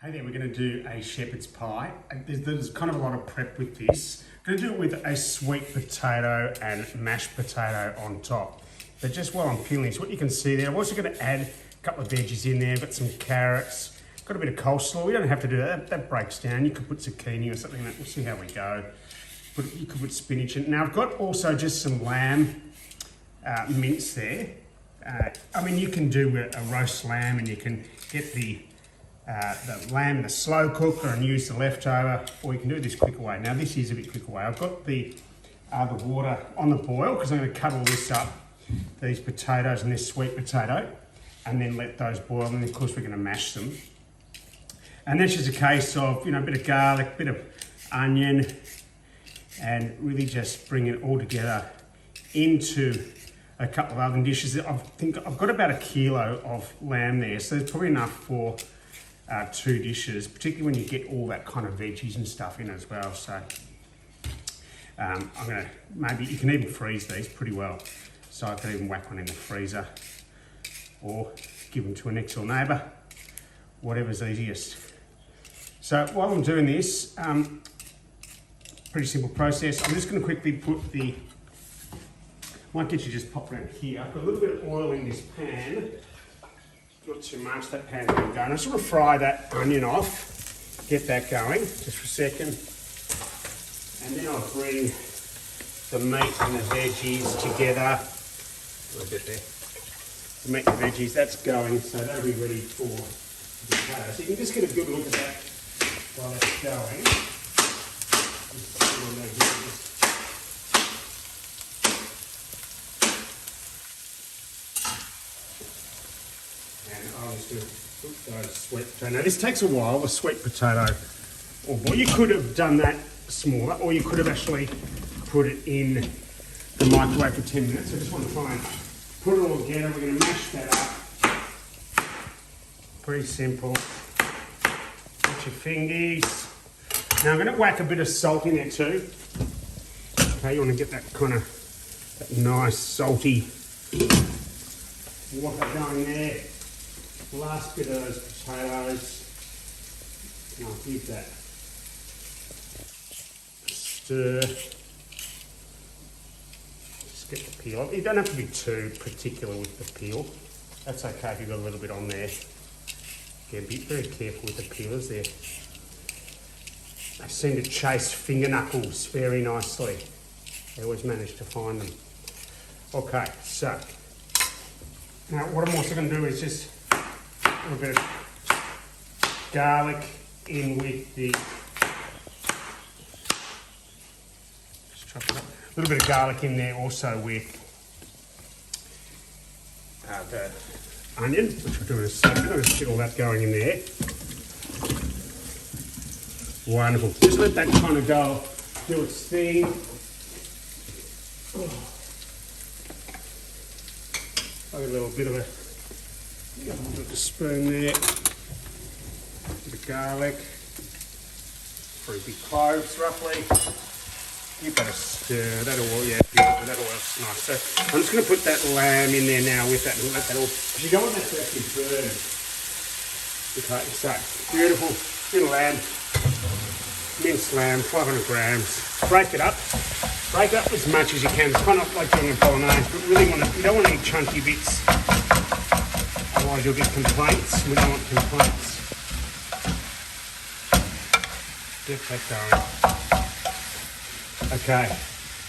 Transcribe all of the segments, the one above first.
Hey there, we're going to do a shepherd's pie. There's kind of a lot of prep with this. I'm going to do it with a sweet potato and mashed potato on top. But just while I'm peeling this, what you can see there, I'm also going to add a couple of veggies in there. Got some carrots, got a bit of coleslaw. We don't have to do that, that breaks down. You could put zucchini or something like that. We'll see how we go. You could put spinach in. Now I've got also just some lamb minced there. I mean, you can do a roast lamb and you can get the lamb in a slow cooker and use the leftover, or you can do this quicker way. Now this is a bit quicker way. I've got the water on the boil because I'm going to cut all this up, these potatoes and this sweet potato, and then let those boil, and of course we're going to mash them. And that's just a case of, you know, a bit of garlic, a bit of onion, and really just bring it all together into a couple of oven dishes. I think I've got about 1 kilo of lamb there, so there's probably enough for 2 dishes, particularly when you get all that kind of veggies and stuff in as well. So I'm gonna, maybe you can even freeze these pretty well. So I could even whack one in the freezer or give them to a next door neighbour, whatever's easiest. So while I'm doing this, pretty simple process. I'm just gonna quickly put might get you just pop around here. I've got a little bit of oil in this pan. Not too much, that pan's been going. I just want to fry that onion off, get that going just for a second. And then I'll bring the meat and the veggies together. A little bit there. The meat and the veggies, that's going, so that'll be ready for the potato. So you can just get a good look at that while that's going. Just put it on there here. I'll just put those sweet potato. Now this takes a while, the sweet potato or boil. You could have done that smaller, or you could have actually put it in the microwave for 10 minutes. So I just want to try and put it all together. We're going to mash that up. Pretty simple. Put your fingies. Now I'm going to whack a bit of salt in there too. Okay, you want to get that kind of that nice salty water going there. Last bit of those potatoes, and I'll give that a stir. Just get the peel. You don't have to be too particular with the peel. That's okay if you've got a little bit on there. Again, be very careful with the peelers there. They seem to chase finger knuckles very nicely. They always manage to find them. Okay, so now what I'm also going to do is just a little bit of garlic in with the, just chop it up. A little bit of garlic in there also with the onion, which we'll do in a second. I'll just get all that going in there. Wonderful. Just let that kind of go, do its thing. I've got a little bit of a spoon there, a bit of garlic, 3 big cloves roughly. Give that a stir, that'll work nice. So I'm just going to put that lamb in there now with that and let that all, because you don't want that to actually burn. Okay, so beautiful little lamb, minced lamb, 500 grams. Break it up as much as you can. It's kind of like doing a bolognese, but really you don't want any chunky bits. Otherwise you'll get complaints. We don't want complaints. Get that going. Okay.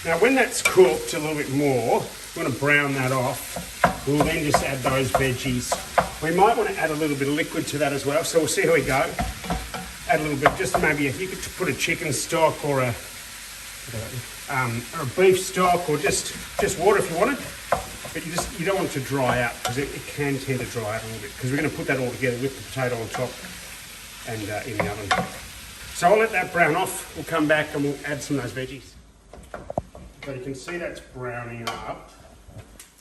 Now when that's cooked a little bit more, we want to brown that off. We'll then just add those veggies. We might want to add a little bit of liquid to that as well. So we'll see how we go. Add a little bit, just maybe if you could put a chicken stock or a beef stock, or just water if you wanted. But you don't want it to dry out, because it can tend to dry out a little bit, because we're going to put that all together with the potato on top and in the oven. So I'll let that brown off. We'll come back and we'll add some of those veggies. So you can see that's browning up.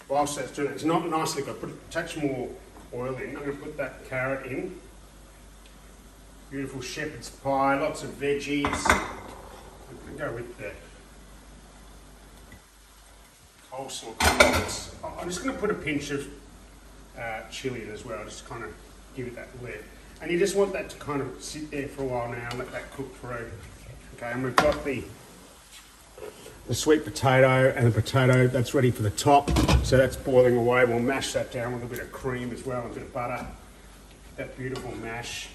Whilst that's doing it, it's not nicely got. Put a touch more oil in. I'm going to put that carrot in. Beautiful shepherd's pie, lots of veggies. I'm going to go with the coleslaw. I'm just going to put a pinch of chilli in as well, just kind of give it that lift. And you just want that to kind of sit there for a while now and let that cook through. Okay, and we've got the sweet potato and the potato that's ready for the top. So that's boiling away. We'll mash that down with a bit of cream as well, and a bit of butter. That beautiful mash.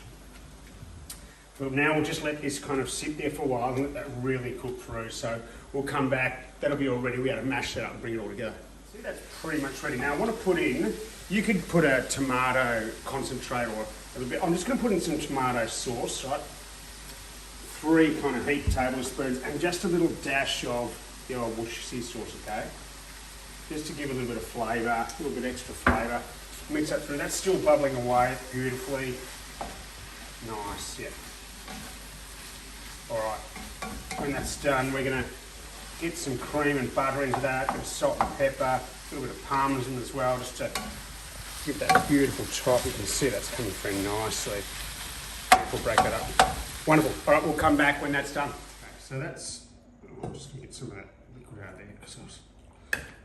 But now we'll just let this kind of sit there for a while and let that really cook through. So we'll come back, that'll be all ready. We got to mash that up and bring it all together. See, that's pretty much ready. Now I want to put in, you could put a tomato concentrate or a little bit. I'm just going to put in some tomato sauce, right? 3 kind of heaped tablespoons and just a little dash of the old Worcestershire sauce, okay? Just to give a little bit of flavour, a little bit extra flavour. Mix that through. That's still bubbling away beautifully. Nice, yeah. All right, when that's done, we're gonna get some cream and butter into that, a bit of salt and pepper, a little bit of parmesan as well, just to give that beautiful top. You can see that's coming through nicely. We'll break that up. Wonderful. All right, we'll come back when that's done. Okay, so that's, I'm just gonna get some of that liquid out there because I was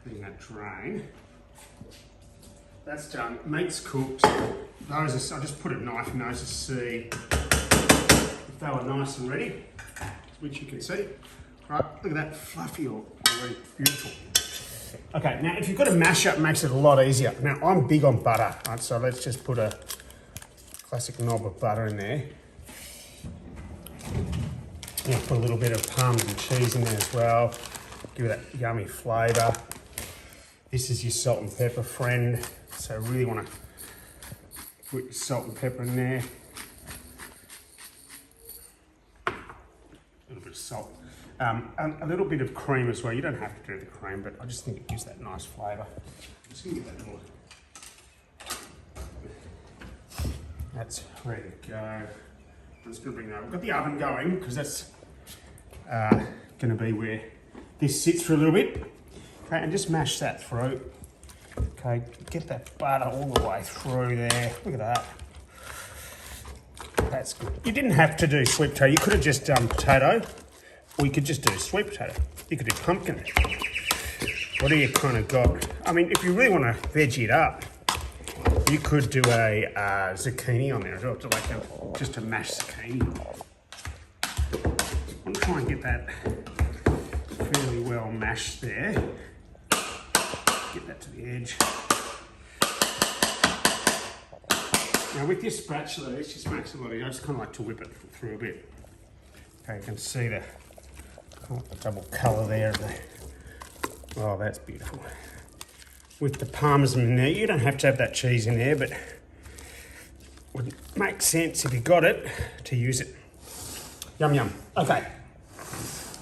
letting that drain. That's done. Meat's cooked. Those are, I just put a knife in those to see if they were nice and ready, which you can see. Right, look at that, fluffy already, beautiful. Okay, now if you've got a mash up, it makes it a lot easier. Now I'm big on butter, right, so let's just put a classic knob of butter in there. Now put a little bit of Parmesan cheese in there as well. Give it that yummy flavour. This is your salt and pepper friend, so really want to put your salt and pepper in there. A little bit of salt. A little bit of cream as well. You don't have to do the cream, but I just think it gives that nice flavour. Just gonna get that more. That's ready to go. I'm just gonna bring that. We've got the oven going because that's gonna be where this sits for a little bit. Okay, and just mash that through. Okay, get that butter all the way through there. Look at that. That's good. You didn't have to do sweet potato. You could have just done potato, or you could just do sweet potato. You could do pumpkin. What do you kind of got? I mean, if you really want to veggie it up, you could do a zucchini on there as well, to like just a mashed zucchini. I want to try and get that fairly well mashed there. Get that to the edge. Now with your spatula, this just makes it a lot easier. I just kind of like to whip it through a bit. Okay, you can see the double colour there. Oh, that's beautiful. With the parmesan in there, you don't have to have that cheese in there, but it would make sense if you got it to use it. Yum yum. Okay.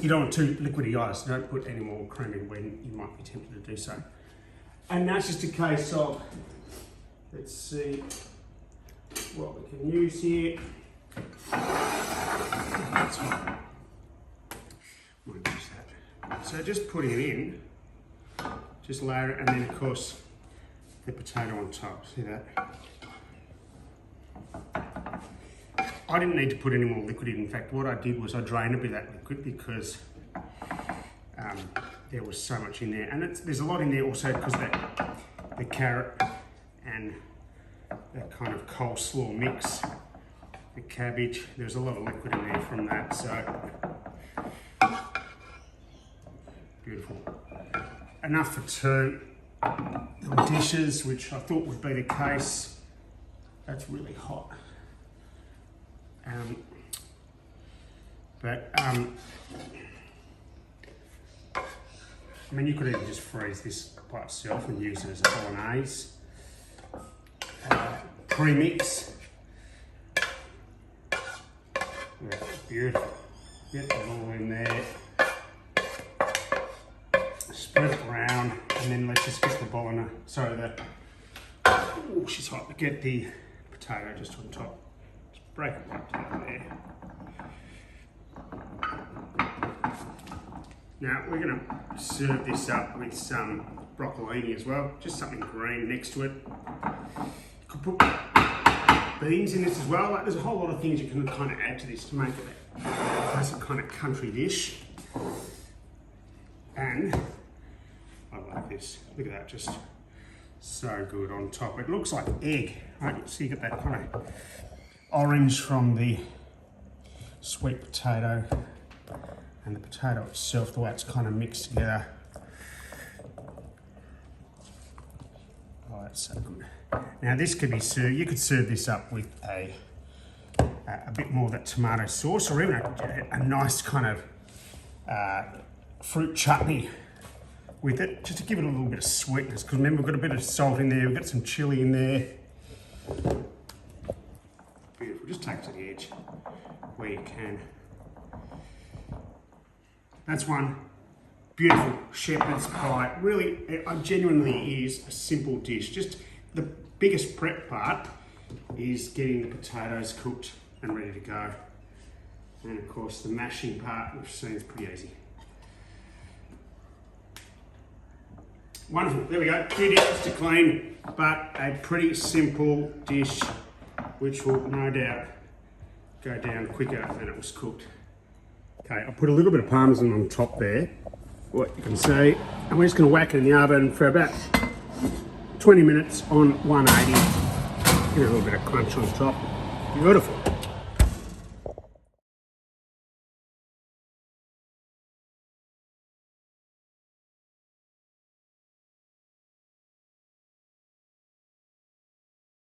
You don't want too liquidy eyes. Don't put any more cream in when you might be tempted to do so. And now it's just a case of, let's see what we can use here. That's fine. Might use that. So just putting it in, just layer it, and then of course the potato on top. See that? I didn't need to put any more liquid in. In fact, what I did was I drained a bit of that liquid because there was so much in there, and there's a lot in there also because the carrot and that kind of coleslaw mix, the cabbage. There's a lot of liquid in there from that, so beautiful. Enough for 2 little dishes, which I thought would be the case. That's really hot. I mean, you could even just freeze this by itself and use it as a bolognese. Pre-mix. Yeah, beautiful. Get it all in there. Spread it around, and then let's just get the bolognese. Sorry, oh, she's hot. Get the potato just on top. Just break it right down there. Now we're going to serve this up with some broccolini as well, just something green next to it. You could put beans in this as well. Like, there's a whole lot of things you can kind of add to this to make it a classic kind of country dish. And I like this. Look at that, just so good on top. It looks like egg, right? So you get that kind of orange from the sweet potato and the potato itself, the way it's kind of mixed together. Oh, that's so good. Now this could be served, you could serve this up with a bit more of that tomato sauce, or even a nice kind of fruit chutney with it, just to give it a little bit of sweetness. Because remember, we've got a bit of salt in there, we've got some chili in there. Beautiful, just take it to the edge where you can. That's one beautiful shepherd's pie. Really, it genuinely is a simple dish. Just the biggest prep part is getting the potatoes cooked and ready to go. And of course the mashing part, which seems pretty easy. Wonderful, there we go. 2 dishes to clean, but a pretty simple dish which will no doubt go down quicker than it was cooked. Okay, I'll put a little bit of Parmesan on top there, what you can see, and we're just going to whack it in the oven for about 20 minutes on 180. Give it a little bit of crunch on top. Beautiful.